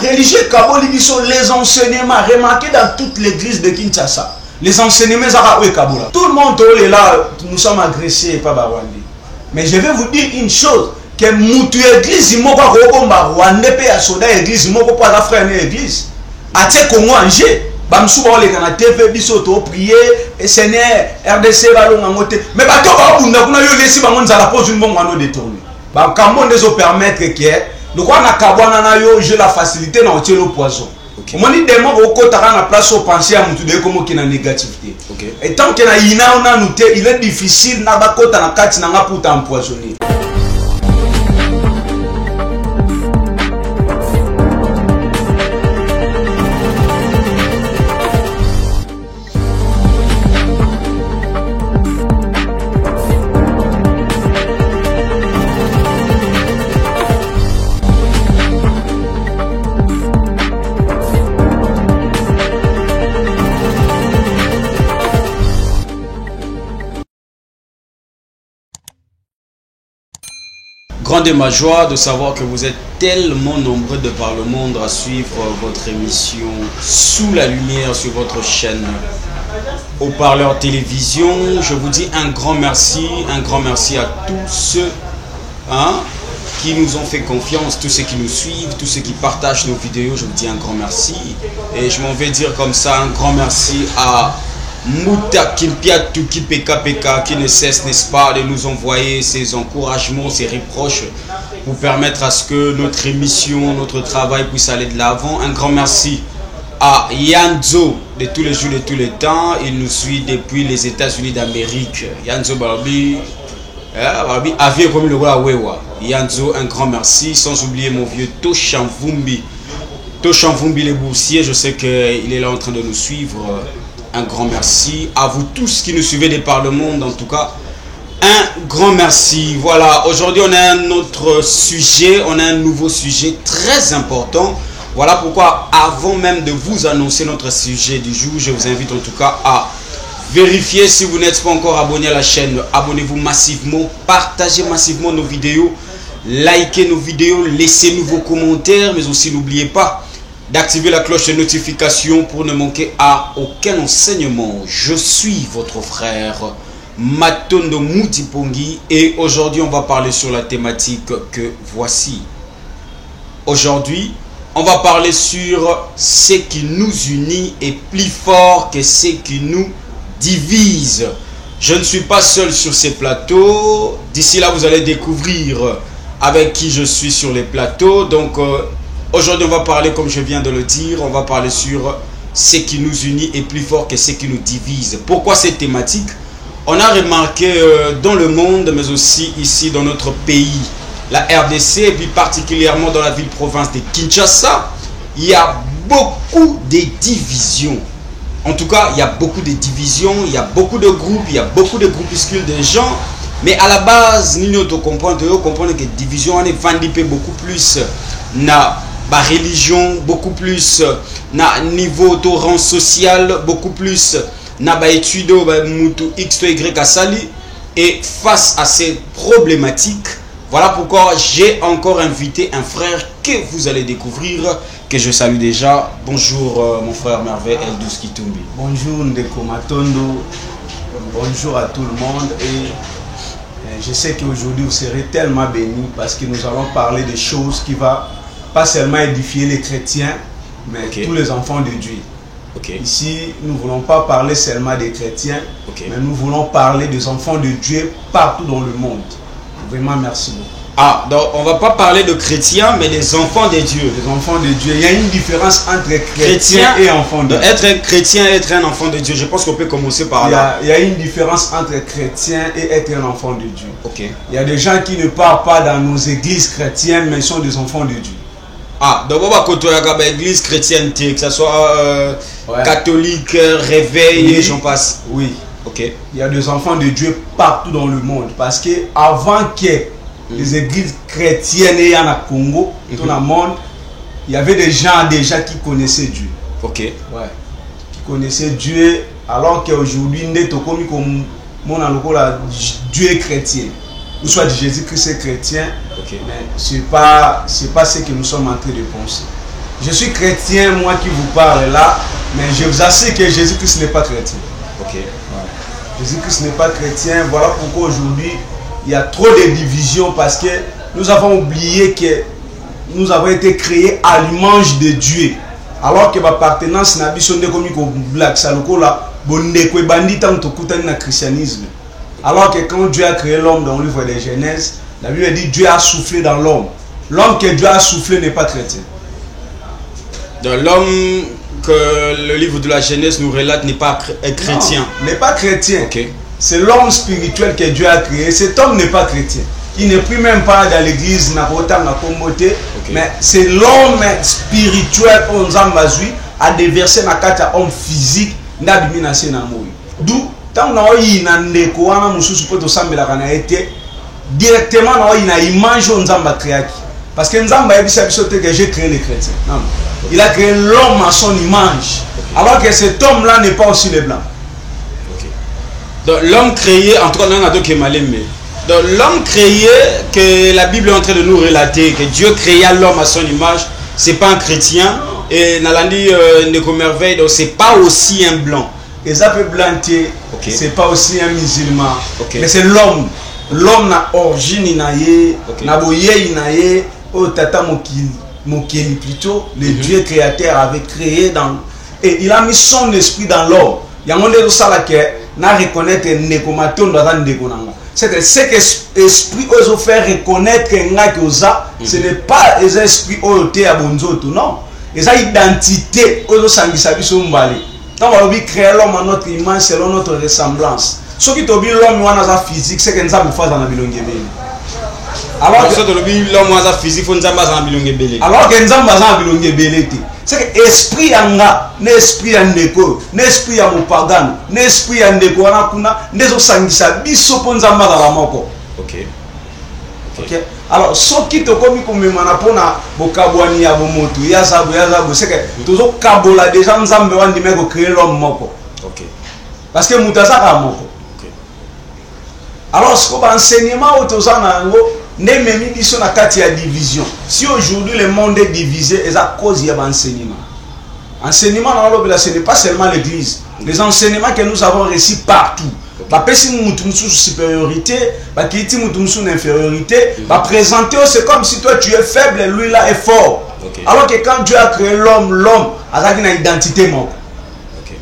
Religieux Kaboli Biso, les enseignements, remarquez dans toute l'église de Kinshasa, les enseignements Zara Kabola. Tout le monde est là, nous sommes agressés par Rwandais. Mais je vais vous dire une chose, que Moutou église, Moko Robomba, Rwandais, Péa Soda église, Moko pas la frère église. Atie Congo Angers, Bamsouba les Kana TV, Bisoto, prier, Seigneur, RDC, Ballon en moté. Mais Bato Babunda, on a eu laissé Bamon Zala pose une bombe à détourner. Bamon les permettre que. Donc on a kabwana na yo j'ai la facilité na otier le poison. On dit des mots au côté na place au penser à mutu de comme qui na négativité. Et tant que na ina on a noté il est difficile na ba kota na kati na nga pour t'empoisonner. Grande est ma joie de savoir que vous êtes tellement nombreux de par le monde à suivre votre émission Sous la lumière sur votre chaîne Haut-Parleur Télévision. Je vous dis un grand merci à tous ceux qui nous ont fait confiance, tous ceux qui nous suivent, tous ceux qui partagent nos vidéos. Je vous dis un grand merci. Et je m'en vais dire comme ça un grand merci à Mouta Kimpiatu Kipeka qui ne cesse, n'est-ce pas, de nous envoyer ses encouragements, ses reproches pour permettre à ce que notre émission, notre travail puisse aller de l'avant. Un grand merci à Yanzo de tous les jours, de tous les temps. Il nous suit depuis les États-Unis d'Amérique. Yanzo Barbie, aviez comme le roi Wewa. Yanzo, un grand merci. Sans oublier mon vieux Toshanvumbi. Toshanvumbi les boursiers, je sais qu'il est là en train de nous suivre. Un grand merci à vous tous qui nous suivez de par le monde. En tout cas, un grand merci. Voilà, aujourd'hui on a un autre sujet, on a un nouveau sujet très important. Voilà pourquoi avant même de vous annoncer notre sujet du jour, je vous invite en tout cas à vérifier si vous n'êtes pas encore abonné à la chaîne. Abonnez-vous massivement, partagez massivement nos vidéos, likez nos vidéos, laissez-nous vos commentaires, mais aussi n'oubliez pas d'activer la cloche de notification pour ne manquer à aucun enseignement. Je suis votre frère Matondo Moutipongi et aujourd'hui on va parler sur la thématique que voici. Aujourd'hui on va parler sur ce qui nous unit est plus fort que ce qui nous divise. Je ne suis pas seul sur ces plateaux. D'ici là vous allez découvrir avec qui je suis sur les plateaux. Donc aujourd'hui, on va parler, comme je viens de le dire, on va parler sur ce qui nous unit est plus fort que ce qui nous divise. Pourquoi cette thématique? On a remarqué dans le monde, mais aussi ici dans notre pays, la RDC, et puis particulièrement dans la ville-province de Kinshasa, il y a beaucoup de divisions. En tout cas, il y a beaucoup de divisions, il y a beaucoup de groupes, il y a beaucoup de groupuscules de gens. Mais à la base, nous devons comprendre que division, on est vendu beaucoup plus na ba religion, beaucoup plus na niveau de rang social, beaucoup plus na ba étude ba mutu x to y asali. Et face à ces problématiques, voilà pourquoi j'ai encore invité un frère que vous allez découvrir, que je salue déjà. Bonjour mon frère Merveille Eldous Kitumbi. Bonjour Ndeko Matondo, bonjour à tout le monde et je sais qu'aujourd'hui vous serez tellement bénis parce que nous allons parler de choses qui vont pas seulement édifier les chrétiens, mais tous les enfants de Dieu. Ici, nous ne voulons pas parler seulement des chrétiens, mais nous voulons parler des enfants de Dieu partout dans le monde. Vraiment, merci beaucoup. Ah, donc on ne va pas parler de chrétiens, mais des enfants de Dieu. Des enfants de Dieu. Il y a une différence entre chrétien et enfant de Dieu. Être chrétien et être un enfant de Dieu, je pense qu'on peut commencer par là. Il y a une différence entre chrétien et être un enfant de Dieu. Il y a des gens qui ne parlent pas dans nos églises chrétiennes, mais ils sont des enfants de Dieu. Ah, donc on va côtoyer l'église chrétienne, que ce soit catholique, réveil, et j'en passe. Oui. Il y a des enfants de Dieu partout dans le monde. Parce que avant que les églises chrétiennes aient en Congo, dans le monde, il y avait des gens déjà qui connaissaient Dieu. Qui connaissaient Dieu, alors qu'aujourd'hui, Dieu est chrétien. ou soit Jésus-Christ est chrétien, mais ce n'est pas ce que nous sommes en train de penser. Je suis chrétien, moi qui vous parle là, mais je vous assure que Jésus-Christ n'est pas chrétien. Ok. Ouais. Jésus-Christ n'est pas chrétien. Voilà pourquoi aujourd'hui, il y a trop de divisions parce que nous avons oublié que nous avons été créés à l'image de Dieu. Alors que l'appartenance n'a pas été comme black salokola, bondeko bandit tant que le christianisme. Alors que quand Dieu a créé l'homme dans le livre de Genèse, la Bible dit Dieu a soufflé dans l'homme. L'homme que Dieu a soufflé n'est pas chrétien. Donc l'homme que le livre de la Genèse nous relate n'est pas chrétien. N'est pas chrétien. Okay. C'est l'homme spirituel que Dieu a créé. Cet homme n'est pas chrétien. Il n'est plus même pas dans l'église, mais c'est l'homme spirituel on a déversé dans le homme physique d'où tant directement dans l'image on créé. Parce que Nzamba a dit que j'ai créé les chrétiens. Non. Il a créé l'homme à son image. Alors que cet homme-là n'est pas aussi le blanc. Okay. Donc l'homme créé, en tout cas, donc l'homme créé que la Bible est en train de nous relater, que Dieu créa l'homme à son image, c'est pas un chrétien. Et Nalandi Ndeko Merveille, donc c'est pas aussi un blanc. Et ça peut blanter, okay. C'est pas aussi un musulman. Okay. Mais c'est l'homme. L'homme n'a origine inaye, n'a boye inaye, au tata mokili plutôt, le Dieu créateur avait créé dans. Et il a mis son esprit dans l'homme. Il y a un monde de ça là que n'a reconnaître Nekomaton dans un Nekonanga. C'est que l'esprit ose faire reconnaître que ce n'est pas les esprits oyote à bonzoto, non. Les identité ose sangisa biso mbali. Quand on veut créer l'homme à notre image selon notre ressemblance. Ce qui t'oblige l'homme à physique, c'est que nous avons fait dans la bilongue. Alors que l'homme a physique, nous avons fait dans la bilongue. Alors que nous avons fait dans la bilongue. C'est que l'esprit anga, l'esprit andeko, l'esprit ya mopagano, l'esprit andeko wana kuna, ndezo sangisa biso ponza mbala la moko. OK. OK. Alors ce qui te komi komemana pona bokabwani ya bomoto, ya zabo, c'est que tozo kabola déjà nzambe wandi meko créer l'homme moko. OK. Parce que mutazaka moko. OK. Alors ce qu'on va enseignement autozana ngo Nememi biso na kati ya division. Si aujourd'hui le monde est divisé, c'est à cause de l'enseignement. Enseignement ce n'est pas seulement l'église. Les enseignements que nous avons reçus partout. Si nous avons une supériorité, si nous avons une infériorité, présenter, c'est comme si toi tu es faible et lui là est fort. Okay. Alors que quand Dieu a créé l'homme a une identité. Okay.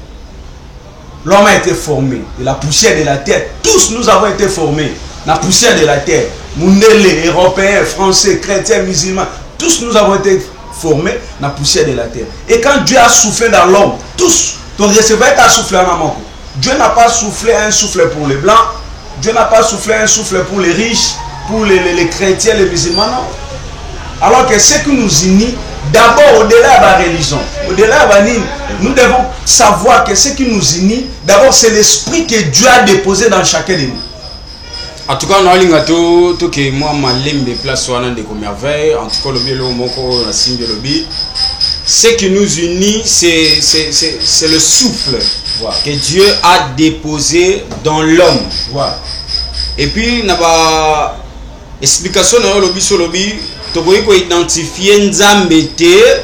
L'homme a été formé de la poussière de la terre. Tous nous avons été formés de la poussière de la terre. Mundele, Européens, Français, chrétiens, musulmans, tous nous avons été formés dans la poussière de la terre. Et quand Dieu a soufflé dans l'homme, tous, ton receveur a soufflé en amont. Dieu n'a pas soufflé un souffle pour les blancs, Dieu n'a pas soufflé un souffle pour les riches, pour les chrétiens, les musulmans, non. Alors que ce qui nous unit, d'abord au-delà de la religion, au-delà de la ligne, nous devons savoir que ce qui nous unit, d'abord c'est l'esprit que Dieu a déposé dans chacun de nous. En tout cas, on a que moi, je place de merveille. En tout cas, ce qui nous unit, c'est le souffle que Dieu a déposé dans l'homme. Et puis, il y a une explication dans le lobby. Tu peux identifier Nzambete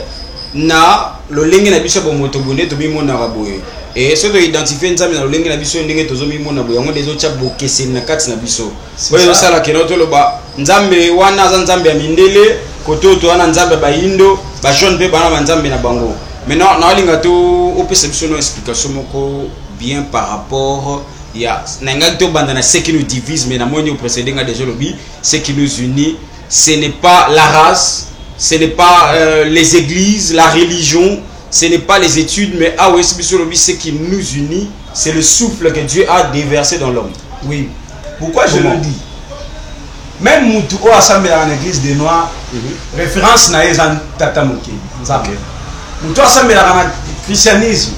na le lenge na biso bo motobone to bimo na raboye. Et ce que identifier Nzambe na le lenge na biso ndenge tozo mimo na boyango dezo cha bokese na kati na biso. Oyo sala keno to loba Nzambe wana za Nzambe ya mindele koto to wana Nzambe ba indo ba jeune pe bana Nzambe na bango. Maintenant na linga to opesa biso no explication moko bien par rapport il y a ce qui nous divise mais na moni au précédent déjà lobby ce qui nous unit ce n'est pas la race, ce n'est pas les églises, la religion, ce n'est pas les études, mais ce qui nous unit, c'est le souffle que Dieu a déversé dans l'homme. Oui. Pourquoi je le dis? Même Moutou au assemblée en église des Noirs, référence na ezan tata moké. Moutou assemblée en christianisme,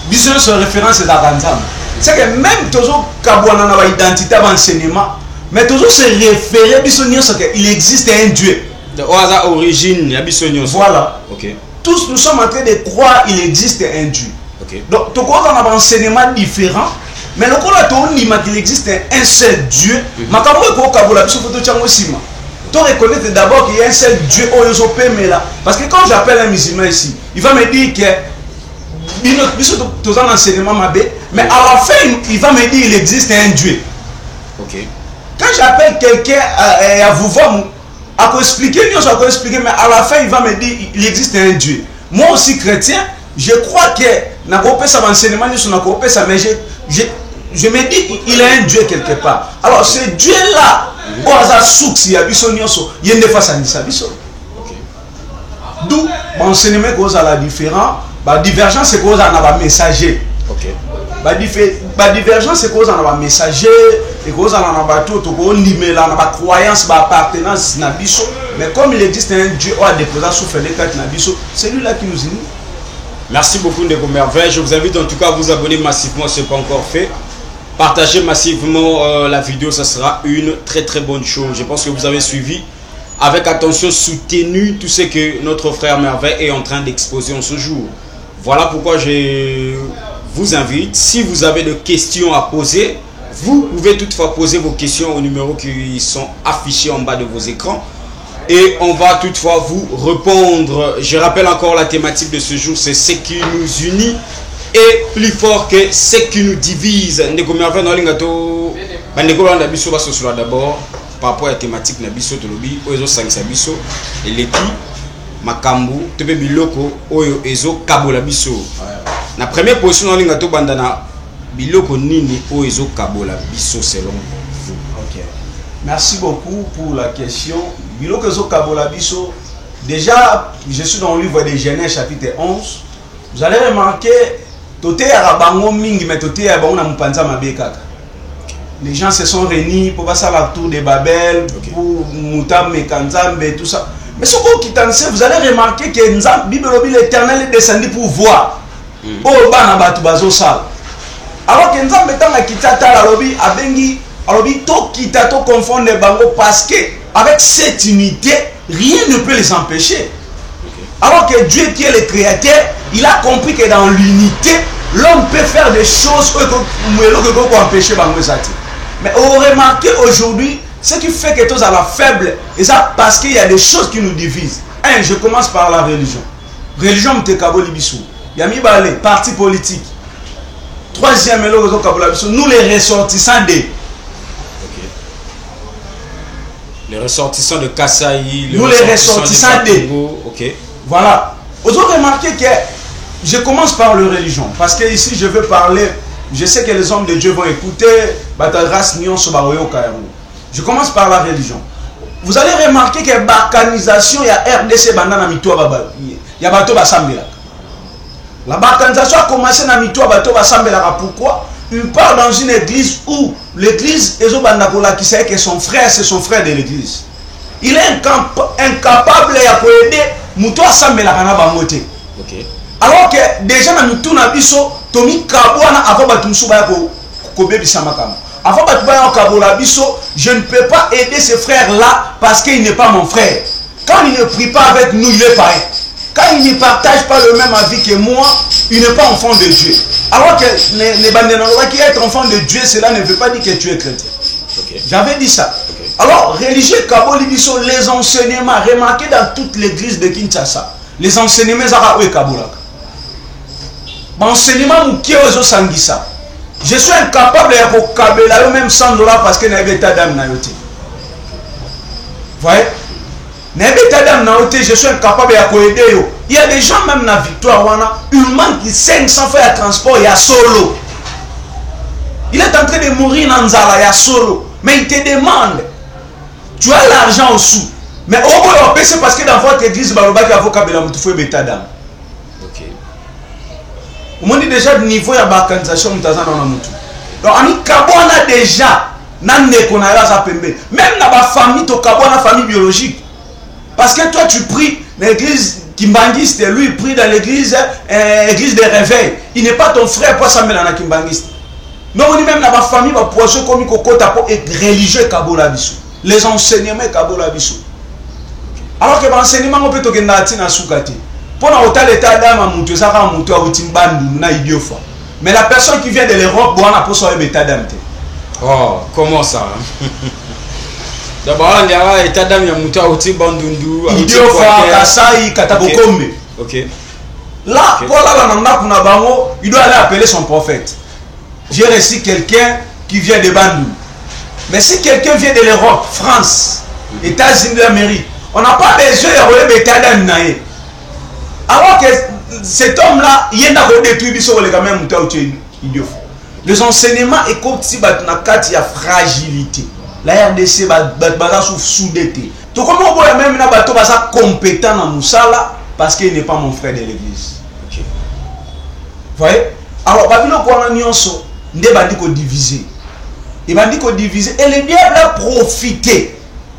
biso sur référence à Nzambe. C'est que même toujours kabwana na identité d'enseignement. Mais toujours se référer qu'il existe un Dieu. Origine, voilà. Okay. Tous nous sommes en train de croire qu'il existe un Dieu. Okay. Donc, tu as un enseignement différent. Mais le qu'il existe un seul Dieu. tu reconnaître d'abord qu'il y a un seul Dieu au là. Parce que quand j'appelle un musulman ici, il va me dire que tous un enseignement mais à la fin il va me dire qu'il existe un Dieu. Ok. Quand j'appelle quelqu'un à vous voir, à expliquer, mais à la fin il va me dire qu'il existe un Dieu. Moi aussi chrétien, je crois que n'a pas ça enseignement mais je me dis qu'il y a un Dieu quelque part. Alors ce Dieu là, au hasard il y a il y a une face à Nisabiso. D'où l'enseignement cause à la différence, la divergence c'est cause à un messager. Ok. La divergence c'est cause à un messager et cause à un bateau, tout niveau là, la croyance, la appartenance Nabiso. Mais comme il existe un Dieu qui a déposé sous les quatre Nabiso, c'est lui là qui nous unit. Merci beaucoup Ndeko Merveille. Je vous invite en tout cas à vous abonner massivement si ce n'est pas encore fait. Partagez massivement la vidéo, ça sera une très bonne chose. Je pense que vous avez suivi avec attention, soutenu tout ce que notre frère Merveille est en train d'exposer en ce jour. Voilà pourquoi je vous invite, si vous avez des questions à poser, vous pouvez toutefois poser vos questions aux numéros qui sont affichés en bas de vos écrans. Et on va toutefois vous répondre. Je rappelle encore la thématique de ce jour, c'est ce qui nous unit et plus fort que ce qui nous divise. Ndeko Merveille na lingato bandeko landa biso ba sosula d'abord par rapport à la thématique na biso tolobi oyo sangisa biso eleki makambu tebe biloko oyo ezo kabola biso. Na première position na lingato bandana biloko nini oyo ezo kabola biso selon vous. OK. Merci beaucoup pour la question. Biloko ezo kabola biso. Déjà, je suis dans le livre des Genèse chapitre 11. Vous allez remarquer les gens se sont réunis pour passer la tour de Babel, pour Moutam, Mekanzambe et tout ça. Mais ce qui est vous allez remarquer que l'Éternel est descendu pour voir. Alors que Nzambe est quitté la lobby, Alobi to kita to confondre bango parce que avec cette unité, rien ne peut les empêcher. Alors que Dieu qui est le créateur, il a compris que dans l'unité, l'homme peut faire des choses que peut empêcher bango zati. Mais on remarque aujourd'hui, ce qui fait que tous à la faible, et ça parce qu'il y a des choses qui nous divisent. Un, je commence par la religion. Religion mtekabo libisu. Yami balé, parti politique. Troisième, nous les ressortissants des. Les ressortissants de Kassaï, nous les ressortissants des. Ok. Voilà. Vous avez remarqué que je commence par la religion. Parce que ici, je veux parler. Je sais que les hommes de Dieu vont écouter. Je commence par la religion. Vous allez remarquer que la balkanisation, il y a RDC bandana mitwa il y a bateau basambela. La balkanisation a commencé dans mitwa bateau basambela. Pourquoi? Il part dans une église où l'église qui sait que son frère, c'est son frère de l'église. Il est incapable d'aider Moutoua Sambela Kana Bangote. Alors que déjà dans Moutouna Biso, Tomi Kabouana avant Batumsuba Kobe Bisamakam. Avant Batubaya Kabola Biso, je ne peux pas aider ce frère-là parce qu'il n'est pas mon frère. Quand il ne prie pas avec nous, il est pareil. Quand il ne partage pas le même avis que moi, il n'est pas enfant de Dieu. Alors que les bandénanois qui est enfant de Dieu, cela ne veut pas dire que tu es chrétien. J'avais dit ça. Alors, religieux Kabolibiso, les enseignements, remarquez dans toute l'église de Kinshasa, les enseignements Zaraoué Kabolak. L'enseignement Moukieozo Sangisa. Je suis incapable de Kabela, même $100 parce que je n'ai pas d'âme. Vous voyez? Je suis incapable de aider. Il y a des gens même dans la victoire, il manque 500 fois de transport, il y a solo. Il est en train de mourir dans Nzala, il y a solo. Mais il te demande, tu as l'argent au sous. Mais au moins, c'est parce que dans votre église, il y a avocat de la moutoufoue et bétadam. On dit déjà le niveau de la balkanisation. Donc, on a déjà, même dans la famille, tu as une famille biologique. Parce que toi, tu pries dans l'église Kimbangiste, lui, il prie dans l'église église de réveil. Il n'est pas ton frère pour s'amener dans la Kimbangiste. Mais on dit même dans la famille, il y a comme religieux Kabola Bissou. Les enseignements Kabola Bissou. Alors que l'enseignement, on peut te gagner à Soukati. Pendant autant l'état d'âme à Moutou, ça va à Moutou, à Outimbandu, na idiofa. Mais la personne qui vient de l'Europe, on a pour son état d'âme. Oh, comment ça? D'abord, il y a état d'âme, il y a Mouta Oti Bandundu. Idio Fa, Kasai, Katakokombe. Ok. Là, pour la bango, il doit aller appeler son prophète. J'ai reçu quelqu'un qui vient de Bandung. Mais si quelqu'un vient de l'Europe, France, États-Unis d'Amérique, on n'a pas besoin de regarder l'état d'âme. Alors que cet homme-là, il y a un détruit sur le gamin Mouta Oti Idio Fa. Les enseignements et comme si il y a fragilité. La RDC va sous-dété. Tout comme on voit même un bateau compétent dans Moussala parce qu'il n'est pas mon frère de l'église. Ok. Vous voyez? Alors, Babylone, quand on a nyonso, il va dire qu'on divise. Il va dire qu'on divise. Et le diable a profité.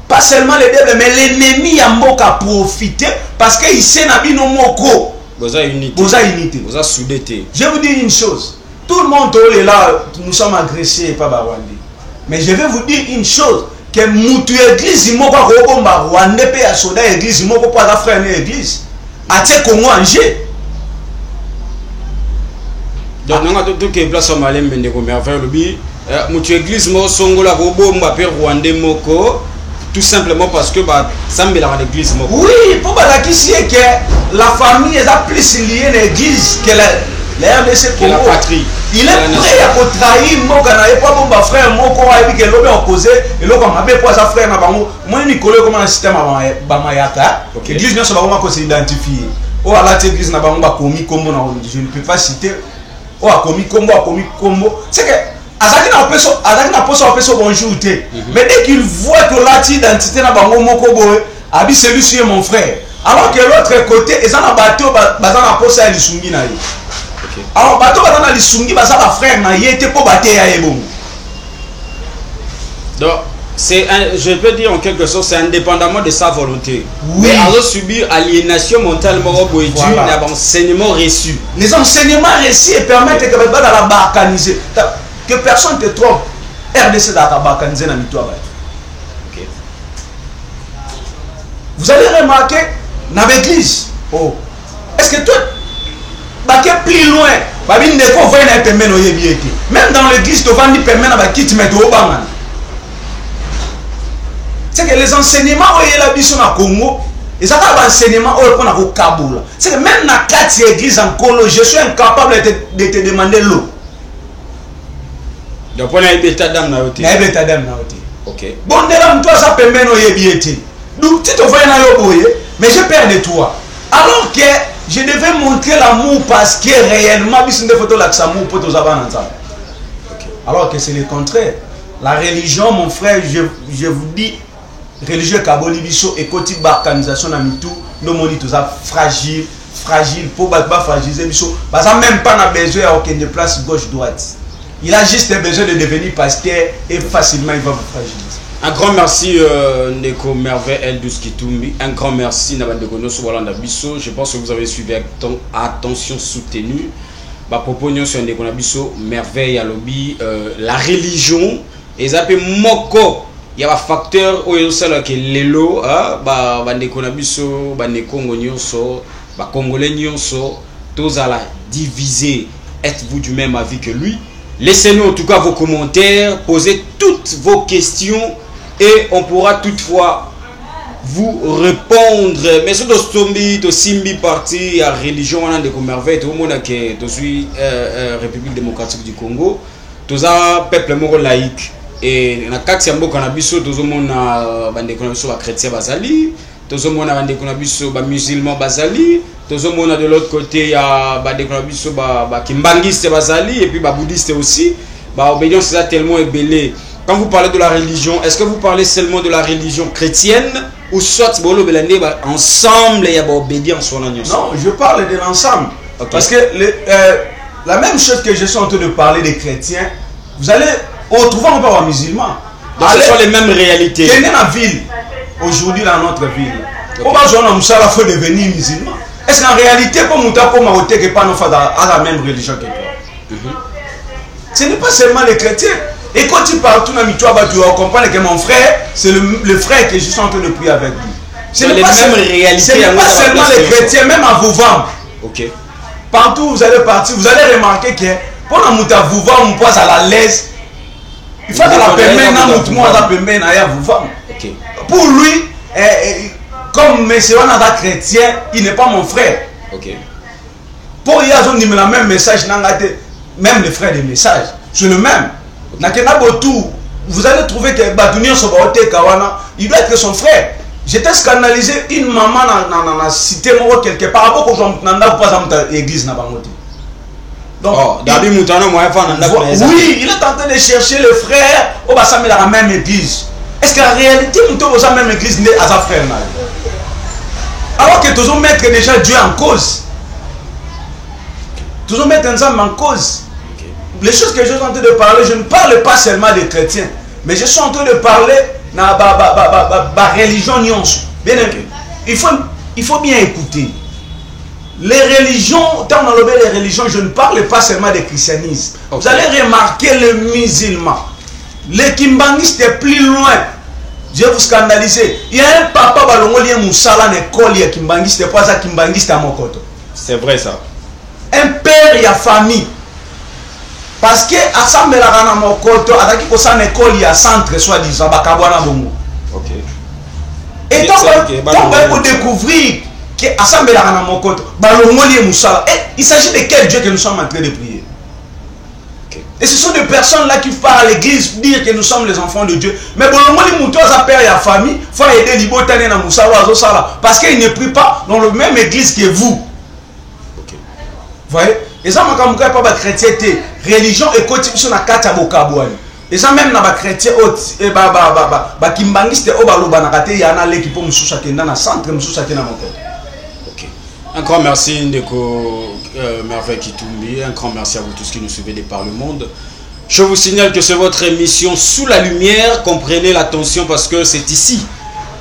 Pas seulement le diable, mais l'ennemi a profité parce qu'il sait qu'il y a moko. Vous avez unité. Vous avez unité. Vous avez soudété. Je vous dis une chose. Tout le monde est là, nous sommes agressés par Barwandi. Mais je vais vous dire une chose, que Moutou église, il m'a pas robomba Rwandais pe asoda église, il m'a pas frère l'église. Até Congo Angers. Donc nous avons tout qui est place au Mali, mais nous avons fait le bi. Moutou église, moi songola robomba pe Rwandais moko, tout simplement parce que bah ça me la l'église moko. Oui, pour la qui c'est que la famille est plus liée à l'église que la RDC Congo. La patrie. Il est prêt à trahir mon canal, pas mon frère, mon corps, et que l'homme est opposé, et l'homme a fait pour sa frère. Moi, Nicolas, comment un système à Bamayaka, l'église ne soit pas s'identifier. Oh, à la l'église n'a pas commis comme je ne peux pas citer. Oh, a commis combo. C'est que, Azaki n'a pas son bonjour. Mais dès qu'il voit que l'identité n'a pas mon kobo, Abi, celui-ci est mon frère. Alors que l'autre côté, ils ont un bateau, ils ont un poste à l'issumi. Alors, bateau va dans les sungi, va ça frère na yete pour battre à ebon. Donc, je peux dire en quelque sorte, c'est indépendamment de sa volonté. Oui. Mais alors subir aliénation mentale, voilà. Enseignement reçu. Les enseignements reçus permettent que dans la balkaniser, que personne ne te trompe. RDC dans la balkaniser dans l'histoire. Vous allez remarquer dans l'église. Oh, est-ce que toi plus loin, même dans l'église, tu vas dire c'est que les enseignements où la mission à Congo, ils ont des enseignements au Kaboul. C'est que même dans quatre églises en Congo, je suis incapable de te demander l'eau. Donc, on a un état d'âme na yote. Ok. Bon, toi, ça peut mener au yébiété. Donc, tu te vois dans le mais j'ai peur de toi. Alors que je devais montrer l'amour parce que réellement, il photos là amour pour tous alors que c'est le contraire. La religion, mon frère, je vous dis, religieux Kaboli Bisso et côté balkanisation dans tout, nos monnaies tout ça fragile, pour pas fragiliser Bisso. Parce que même pas n'a besoin de place gauche-droite. Il a juste besoin de devenir pasteur et facilement il va vous fragiliser. Un grand merci Ndeko Merveille Eldus Kitumbi. Un grand merci Nabandeko Noso Walanda Bisso. Je pense que vous avez suivi avec attention soutenue. Ma proposition sur Ndeko Nabisso Merveille à lobby la religion et ça peut moko. Il y a un facteur où il y a lelo ba Ndeko Nabisso ba Ndeko Nyonso ba Congolais Nyonso tous à la diviser. Êtes-vous du même avis que lui? Laissez-nous en tout cas vos commentaires, posez toutes vos questions et on pourra toutefois vous répondre. Mais sur Dostombi, to Simbi parti à religion on a des merveilles, tout le monde qui suis République démocratique du Congo, tous un peuple moro laïque et na kati yambo kanabiso tous monde na bande konabiso ba chrétien bazali, tous monde na bande konabiso ba musulman bazali. Tout le monde de l'autre côté, il y a des kimbangistes et puis des bouddhistes aussi. L'obédience est tellement ébellée. Quand vous parlez de la religion, est-ce que vous parlez seulement de la religion chrétienne ou soit ensemble il y a l'obédience? Non, je parle de l'ensemble. Okay. Parce que la même chose que je suis en train de parler des chrétiens, vous allez retrouver encore un musulman. Donc ce sont les mêmes réalités. Quelle est la ville aujourd'hui dans notre ville? Pourquoi on faut devenir musulman? Est-ce qu'en réalité, comme on t'a dit que pas la même religion que toi? Ce n'est pas seulement les chrétiens. Et quand tu parles tout tu vas comprendre que mon frère, c'est le frère que je suis en train de prier avec lui. Ce n'est pas seulement les chrétiens, même à Vouvam. Ok. Partout où vous allez partir, vous allez remarquer que pour la mouta Vouvam, on passe à la l'aise. Il faut que la permet à Vouvam. Ok. Pour lui, comme monsieur Wanada chrétien, il n'est pas mon frère. Ok. Pour y avoir le même message, même les frères des messages, c'est le même. Vous allez trouver que Batounian Sobaote Kawana, il doit être son frère. J'étais scandalisé, une maman dans la cité quelque part, beaucoup de gens n'ont pas l'église. Donc, oui, il est en train de chercher le frère, on va s'amener dans la même église. Est-ce qu'en réalité, nous sommes dans la même église, à sa frère? Alors que tous mettre déjà Dieu en cause. Tous mettre ensemble en cause. Les choses que je suis en train de parler, je ne parle pas seulement des chrétiens, mais je suis en train de parler de la religion nuance. Bien aimé, il faut bien écouter. Les religions, tant dans les religions, je ne parle pas seulement des christianismes. Okay. Vous allez remarquer les musulmans. Les kimbangistes est plus loin. Je vais vous scandaliser. Il y a un papa qui a Moussala l'école kimbangiste, pas ça kimbangiste à Mokoto. C'est vrai ça. Un père, il y a famille. Parce que Assemblée la Mokoto, avec une école, il y a centre, soi-disant, Bakabwana Bongo. Ok. Et donc, on peut découvrir que Assemblée la Mokoto, il s'agit de quel Dieu que nous sommes en train de prier. Okay. Et ce sont des personnes là qui partent à l'église dire que nous sommes les enfants de Dieu. Mais bon, le père et la famille, il faut aider les botaniens à Moussa parce qu'ils ne prient pas dans la même église que vous. Ok. Vous voyez? Et ça, je ne sais pas si chrétienté, religion et quotidien sur la carte à Bokabouani. Et ça, même dans les chrétiens, et kimbangiste, il y a un équipe qui est dans le centre, qui est dans mon côté. Ok. Un grand merci, Ndeko Merveille Kitumbi. Un grand merci à vous tous qui nous suivez de par le monde. Je vous signale que c'est votre émission Sous la lumière. Comprenez l'attention parce que c'est ici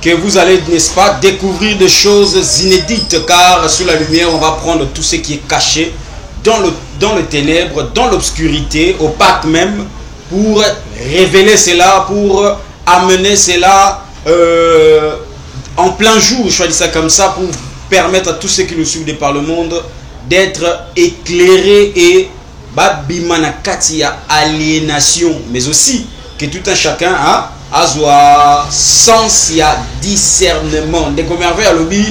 que vous allez, n'est-ce pas, découvrir des choses inédites. Car sous la lumière, on va prendre tout ce qui est caché dans le ténèbre, dans l'obscurité, opaque même, pour révéler cela, pour amener cela en plein jour, je choisis ça comme ça, pour permettre à tous ceux qui nous suivent de par le monde d'être éclairés et babimanakatia aliénation, mais aussi que tout un chacun a sens, il y a discernement. Dès qu'on merveille à l'objet,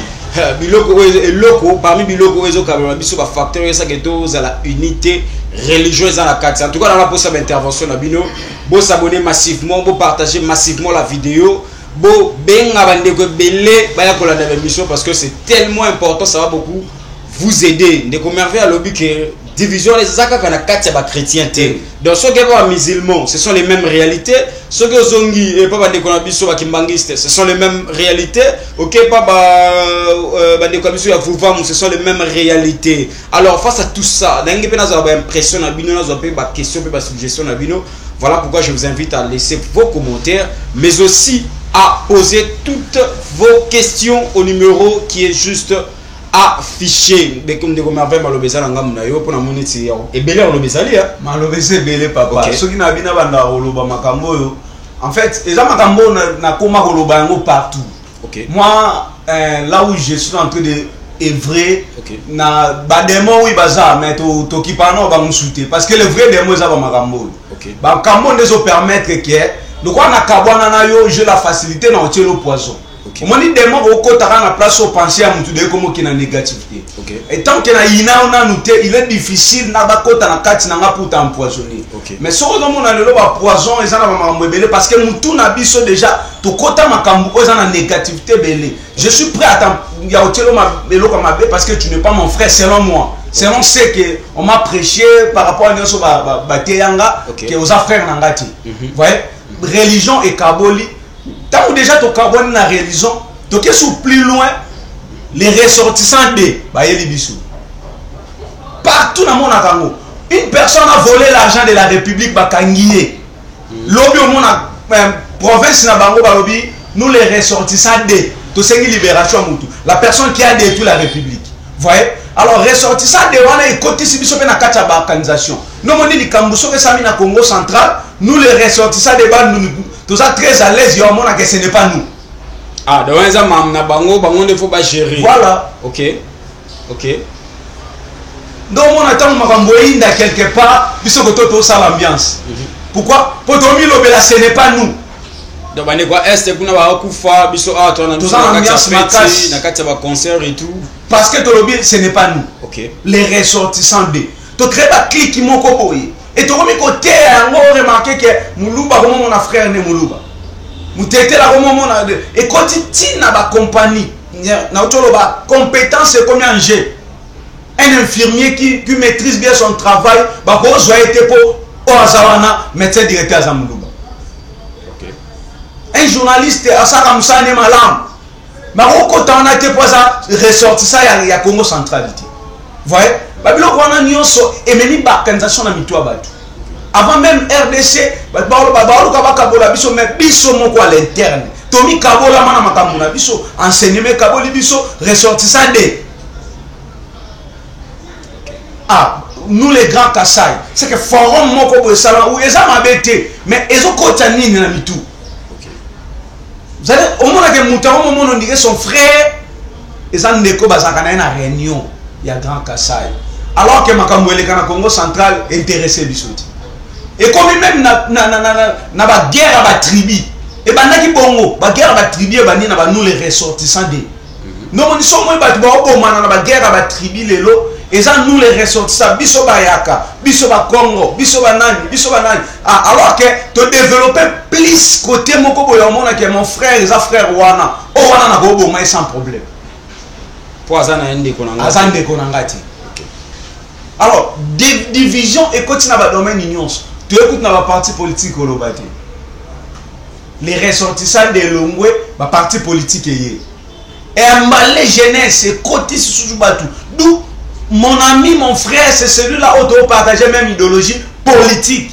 parmi biloko ezo kabela biso ba facteur esa keto za la unité religieuse dans la carte. En tout cas, dans la possible intervention na bino, bo s'abonner massivement, bo partager massivement la vidéo, bo benga bandeko belé baya kolanda émission parce que c'est tellement important, ça va beaucoup vous aider. Ndeko merveille à lobby que division les zaka kana kati ba chrétienté. Donc ceux qui sont musulmans, ce sont les mêmes réalités. Ceux qui sont et pas bandeko na biso ba kimbangiste, ce sont les mêmes réalités. OK, pas bandeko biso ya Fouvam, ce sont les mêmes réalités. Alors face à tout ça, nangi pe nazo ba impression na bino, nazo pe ba question pe ba suggestion na bino. Voilà pourquoi je vous invite à laisser vos commentaires, mais aussi à poser toutes vos questions au numéro qui est juste affiché. Dès que vous m'avez malobéza na ngamu na yo pona moneti et belé malobézali hein. Malobézé belé papa. Ceux qui na bina banda oloba makambo yo. En fait, les makambo na koma oloba yango partout. OK. Moi là où je suis en train de œuvrer okay. Na ba démon oui baza mais to ki pano ba musouté parce que le vrai démon ça ba makambo. OK. Ba makambo ndezo permettre que donc on a kabwana na yo j'ai la facilité na otier le poison. Au moins, les démons au côté de la place au penser à tout de comme qui est négativité. Et tant qu'il y a une noté, il est difficile na ba côté na kati na pour t'empoisonner. Mais si on a le poison, ils ont belé parce que nous tout na biso déjà tout côté makambu ils ont négativité belé. Je suis prêt à y a otelo ma belo comme parce que tu n'es pas mon frère selon moi. Selon ce que on m'a prêché par rapport à nyoso ba teyanga que aux frères nangati. Vous voyez, religion et kaboli. Tant que déjà tu carbone la religion, tu es sous plus loin les ressortissants de Bayeli partout dans mon monde, une personne a volé l'argent de la République Bakangié. Lobby au monde province na bango balobi, nous les ressortissants de to sengi libération mutu. La personne qui a détruit la République. Vous voyez? Alors ressortissants de wana et côté si biso pe na kati ba organisation. Nous moni li kambuso ke sami na Congo central, nous les ressortissants de ban nous tous ça très à l'aise, que ce n'est pas nous. Ah, donc ça mamna bango il faut pas gérer. Voilà. OK. OK. Donc on attend makamboinda quelque part, puisque tout ça l'ambiance. Pourquoi? Pour Tomi Lobela ce n'est pas nous. Donc bande quoi est kuna ba kufa biso a toi na ambiance makasi na kati ba concert et tout parce que tolobi ce n'est pas nous. OK. Les ressortissants de to crée ba clic qui moko boye et to komi côté yango remarquer que muluba comme mon frère ne muluba mutete la comme mon et quotidien na ba compagnie na otolo ba compétence et combien en G. Un infirmier qui maîtrise bien son travail ba ko zo été pour ozawana médecin directeur za muluba. Un journaliste à sa ramsane malam maroko tana te poza ressortissant ya Congo centralité. Voyez babilo kwana nyonso emeni bakanzation na mitwa batu avant même RDC babalo kabakabola biso mais biso moko à l'interne tomi kabola mana makambo na biso enseignement kaboli biso ressortissant de nous les grands Kassai c'est que forum moko bo sala ou eza mabete mais ezo kota nini na mitu. Vous savez, au moment où on dirait son frère, et ça n'est pas une réunion, il y a Grand Kassai. Alors que Makambo est le Congo central intéressé bisouti. Et comme même na ba guerre à la tribu, et ben na ki bongo, ba guerre à la tribu, ba ni na ba nous les ressortissants de. Nous on sommes moi ba bo mana na ba guerre à la tribu lelo. Et ça nous les ressortissants biso ba yaka biso ba Congo biso ba nani alors que tu développer plus côté moko boya mona que mon frère et sa frère wana na go bo sans problème pour azana ndeko na ngati. Alors division et continue na ba domaine union tu écoutes na ba parti politique au lobate les ressortissants de Longwe ba parti politique et malé jeunesse et côté sous batu d'où mon ami, mon frère, c'est celui-là où on partageait même idéologie politique.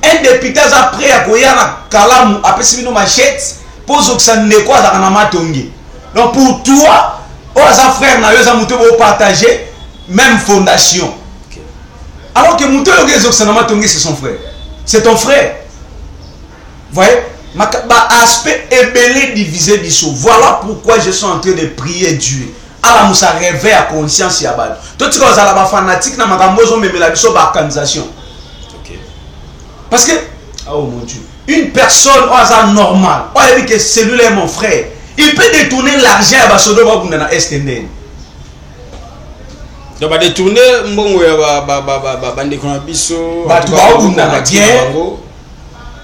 Un député après à Koyana Kalamu après Sibino Machette pose que ça n'est quoi dans la matongi. Donc pour toi, aux frères n'a pas muté pour partager même fondation. Alors que muté le ça n'a pas c'est son frère. C'est ton frère. Vous voyez? Aspect ébélé divisé dissous. Voilà pourquoi je suis en train de prier Dieu. Alors, nous avons réveillé à conscience. Tout ce que vous avez fanatique, nous avons mis la organisation. Parce que, oh mon Dieu, une personne au hasard normal, on a dit que celui-là est mon frère, il peut détourner l'argent à Basodo dans STN. Donc, va détourner, bon,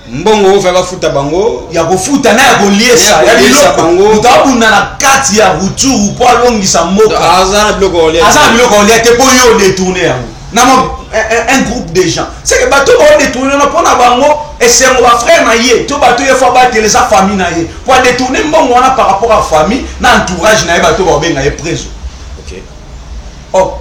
mbongo fa futa bango ya kofuta na ya koliesa ya biloko utabuna na kati ya ruturu po alongisa mboka azana biloko olia te po yo détourner yango na un groupe de gens c'est que bato ba détourner na pona bango et c'est mon frère na ye to bato ye fa batele sa famille na ye pour détourner mbongo wana par rapport à famille na entourage na ye bato ba benga ye preso. OK. Oh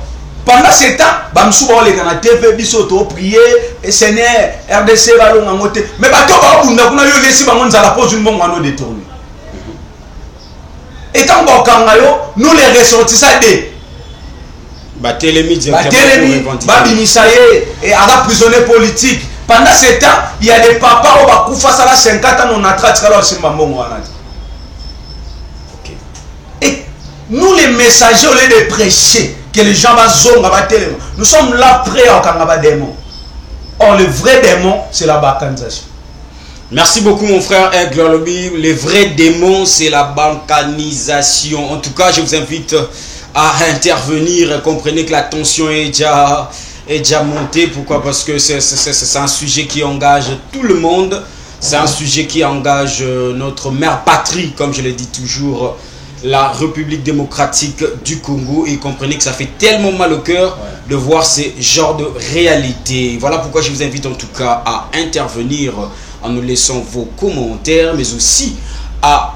pendant ce temps, bamsou ba le kana TV biso to prier et Seigneur RDC ba longa ngote mais bato ba bunda kuna yo lesi bango nzala pose une bongo no détourner. Et quand ba kanga yo nous les ressortissants de Batelemi Babimisaye et ara prisonnier politique. Pendant ce temps, il y a des papas au bakufa sala 50 ans on a traité là aussi mbongo wana. OK. Et nous les messagers au lieu de prêcher que les gens vont tellement. Nous sommes là prêts à Kangaba démon. Or, le vrai démon, c'est la balkanisation. Merci beaucoup, mon frère Aigle Lobby. Le vrai démon, c'est la balkanisation. En tout cas, je vous invite à intervenir. Comprenez que la tension est déjà montée. Pourquoi? Parce que c'est un sujet qui engage tout le monde. C'est un sujet qui engage notre mère patrie, comme je le dis toujours, la République démocratique du Congo. Et comprenez que ça fait tellement mal au cœur de voir ces genres de réalités. Voilà pourquoi je vous invite en tout cas à intervenir en nous laissant vos commentaires, mais aussi à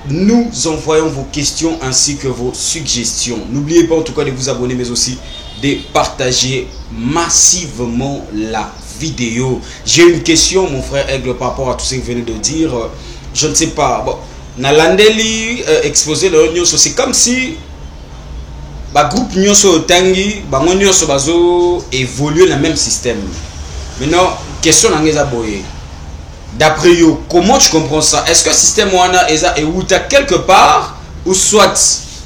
nous envoyer vos questions ainsi que vos suggestions. N'oubliez pas en tout cas de vous abonner, mais aussi de partager massivement la vidéo. J'ai une question, mon frère Aigle, par rapport à tout ce que vous venez de dire. Je ne sais pas. Bon, Nalandeli exposé le nyonso, c'est comme si ba groupe nyonso tangi bango nyonso bazo évoluer dans le même système. Maintenant, question nangeza boye. D'après yo, comment tu comprends ça? Est-ce que le système wana eza euta quelque part ou soit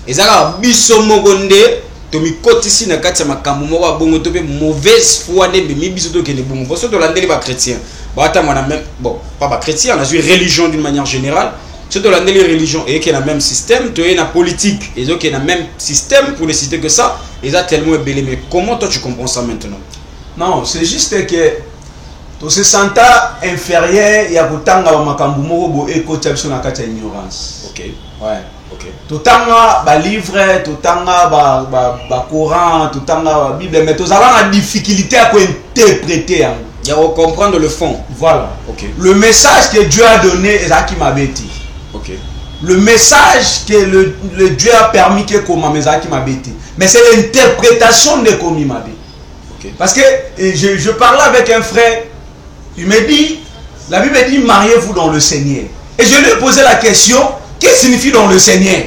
eza biso mogonde to mi kotisi na kati ya makambo mo ba bongo to be mauvaise foi ne be mi biso to ke ne bongo parce que to landeli ba chrétien. Bah, attends, on a même, bon, pas chrétien, on a une religion d'une manière générale. C'est de la religion et qu'il y a le même système, tu as une politique et donc il y a le même système pour ne citer que ça. Et ça tellement ébélé. Mais comment toi tu comprends ça maintenant? Non, c'est juste que tu se sens inférieur, il y a autant de makambumo et coachation na kata ignorance. Ok. Ouais. Ok. Totanga ba livre, totanga ba Coran, totanga ba Bible, mais tu as la difficulté à interpréter. Il y a à comprendre le fond. Voilà. Ok. Le message que Dieu a donné est ça qui m'a bêti. Ok. Le message que le Dieu a permis que comme qui m'a bêti. Mais c'est l'interprétation de comme il m'a bêti. Okay. Parce que je parlais avec un frère, il me dit, la Bible dit mariez-vous dans le Seigneur. Et je lui ai posé la question, qu'est-ce que signifie dans le Seigneur?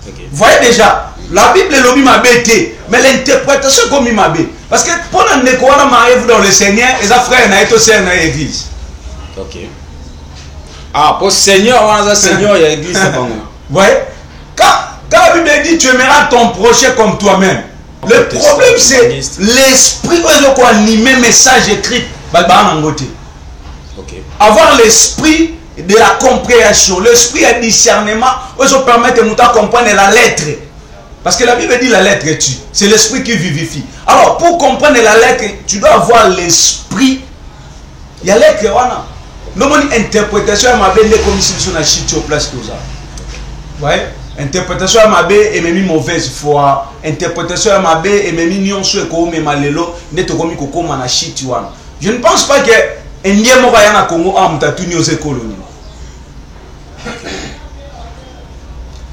Okay. Vous voyez déjà, la Bible est m'a bêté, mais l'interprétation comme il m'a bêté. Parce que pendant que mariez-vous dans le Seigneur, et ça frère n'a été aussi dans l'église. Ok. Ah, pour Seigneur, Seigneur, il y a l'église, c'est pas moi. Vous voyez, quand la Bible dit tu aimeras ton prochain comme toi-même, le problème c'est l'esprit qui a animé message écrit. Okay. Avoir l'esprit de la compréhension, l'esprit de discernement, qui permet de nous comprendre la lettre. Parce que la Bible dit la lettre tue. C'est l'esprit qui vivifie. Alors, pour comprendre la lettre, tu dois avoir l'esprit. Il y a lettre, voilà. Nous avons une interprétation à ma belle comme si nous avons chité au place de ça. Vous voyez? Interprétation à ma belle et même mauvaise foi. Interprétation à ma belle et même nion sur ko me malelo neto komi ko koma na chité wana. Je ne pense pas que Indien moya na Congo a mutatu ni aux colonies.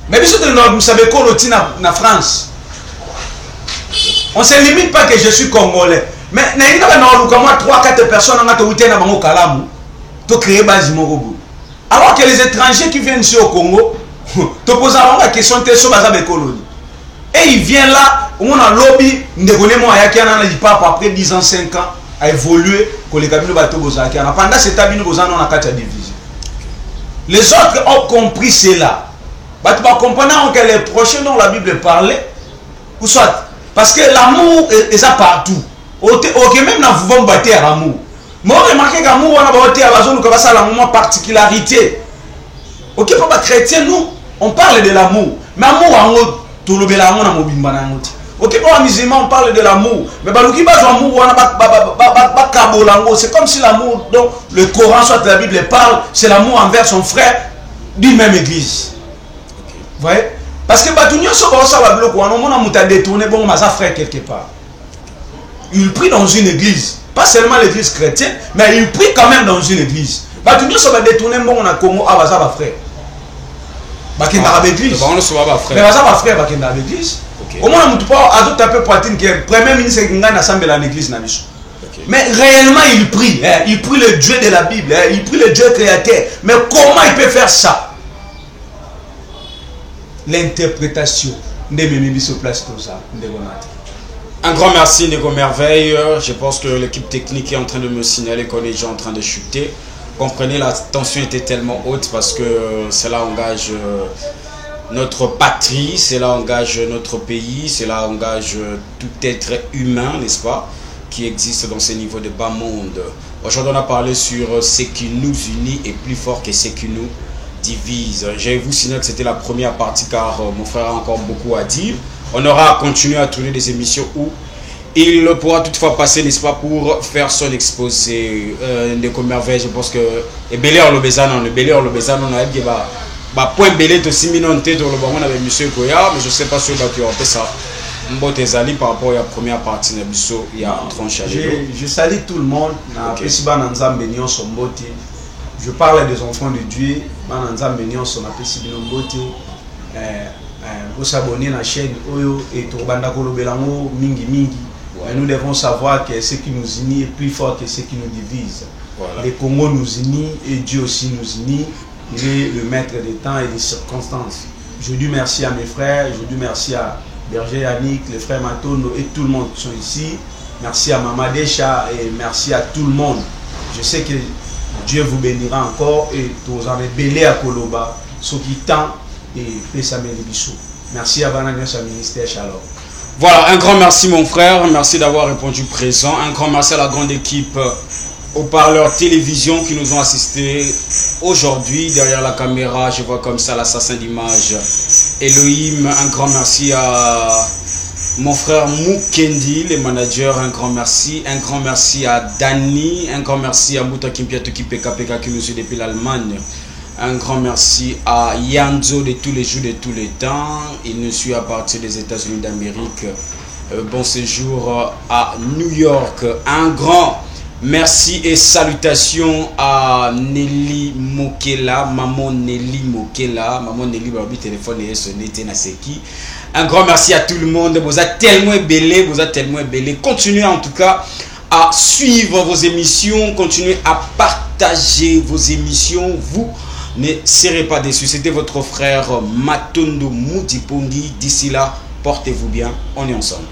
Mais bien sûr nous savons que na France. On ne se limite pas que je suis congolais. Mais il y a 3-4 personnes qui ont kalamu. Créer base morobo. Alors que les étrangers qui viennent ici au Congo, te posent la question de sur les colonies. Et ils viennent là, on a lobby, après 10 ans, 5 ans, à évoluer pour les cabinets bateaux. Pendant cette année, nous avons 4 divisions. Les autres ont compris cela. Tu vas comprendre que les prochains dont la Bible parlait, ou soit, parce que l'amour est ça partout. Ok, même dans vous battre l'amour. Moi, remarquez qu'amour, on a une particularité. Ok, papa chrétien, nous, on parle de l'amour. Mais amour, tout le monde a ok, pour un musulman, on parle de l'amour. Mais c'est comme si l'amour dont le Coran, soit la Bible parle, c'est l'amour envers son frère d'une même église. Vous voyez? Parce que on a détourné un frère quelque part. Il prie dans une église. Pas seulement l'église chrétienne, mais il prie quand même dans une église. Tu ne vas pas détourner mon Congo à Baza frère. Bakenda l'église. Mais Baza frère Bakenda l'église. Au moins on ne peut pas adopter un peu poitrine qui est premier ministre qui gagne assemblée dans l'église nabiso. Mais réellement il prie, il prie le Dieu de la Bible, il prie le Dieu créateur. Mais comment il peut faire ça? L'interprétation de mes sur place comme ça, un grand merci Nego Merveille. Je pense que l'équipe technique est en train de me signaler qu'on est déjà en train de chuter. Comprenez, la tension était tellement haute parce que cela engage notre patrie, cela engage notre pays, cela engage tout être humain, n'est-ce pas, qui existe dans ces niveaux de bas monde. Aujourd'hui, on a parlé sur ce qui nous unit est plus fort que ce qui nous divise. Je vais vous signaler que c'était la première partie car mon frère a encore beaucoup à dire. On aura continué à tourner des émissions où il pourra toutefois passer, n'est-ce pas, pour faire son exposé de Merveille. Je pense que et Belé en le Bézano, on a dit point Belé de 6 millions de têtes dans le moment avec monsieur Goya, mais je ne sais pas si tu as fait ça. Mbotezali par rapport à la première partie de Bisso, il y a un tranche à je salue tout le monde. Je parle des enfants de Dieu. Vous s'abonner à la chaîne Oyo et Tourbanda Kolobelango Mingi Mingi. Nous devons savoir que ce qui nous unit est plus fort que ce qui nous divise. Voilà. Le Congo nous unit et Dieu aussi nous unit. Il est le maître des temps et des circonstances. Je dis merci à mes frères, je dis merci à Berger Yannick, les frères Matono et tout le monde qui sont ici. Merci à Mama Desha et merci à tout le monde. Je sais que Dieu vous bénira encore et vous en êtes belé à Koloba, ceux qui tendent et Pessamé Bissou. Merci à Bananios à ministère Shalom. Voilà, un grand merci mon frère, merci d'avoir répondu présent. Un grand merci à la grande équipe aux parleurs télévision qui nous ont assistés aujourd'hui. Derrière la caméra, je vois comme ça l'assassin d'image Elohim. Un grand merci à mon frère Mukendi, les managers, un grand merci. Un grand merci à Dani, un grand merci à Mouta Kimpiatoki PKPK qui nous suit depuis l'Allemagne. Un grand merci à Yanzo de tous les jours, de tous les temps. Il nous suit à partir des États-Unis d'Amérique. Bon séjour à New York. Un grand merci et salutations à Nelly Mokela, maman Nelly Mokela, maman Nelly Babi téléphone et sonné Tenaseki. Un grand merci à tout le monde. Vous êtes tellement belé, vous êtes tellement belé. Continuez en tout cas à suivre vos émissions, continuez à partager vos émissions. Vous ne serez pas déçus. C'était votre frère Matondo Moudipongi. D'ici là, portez-vous bien. On est ensemble.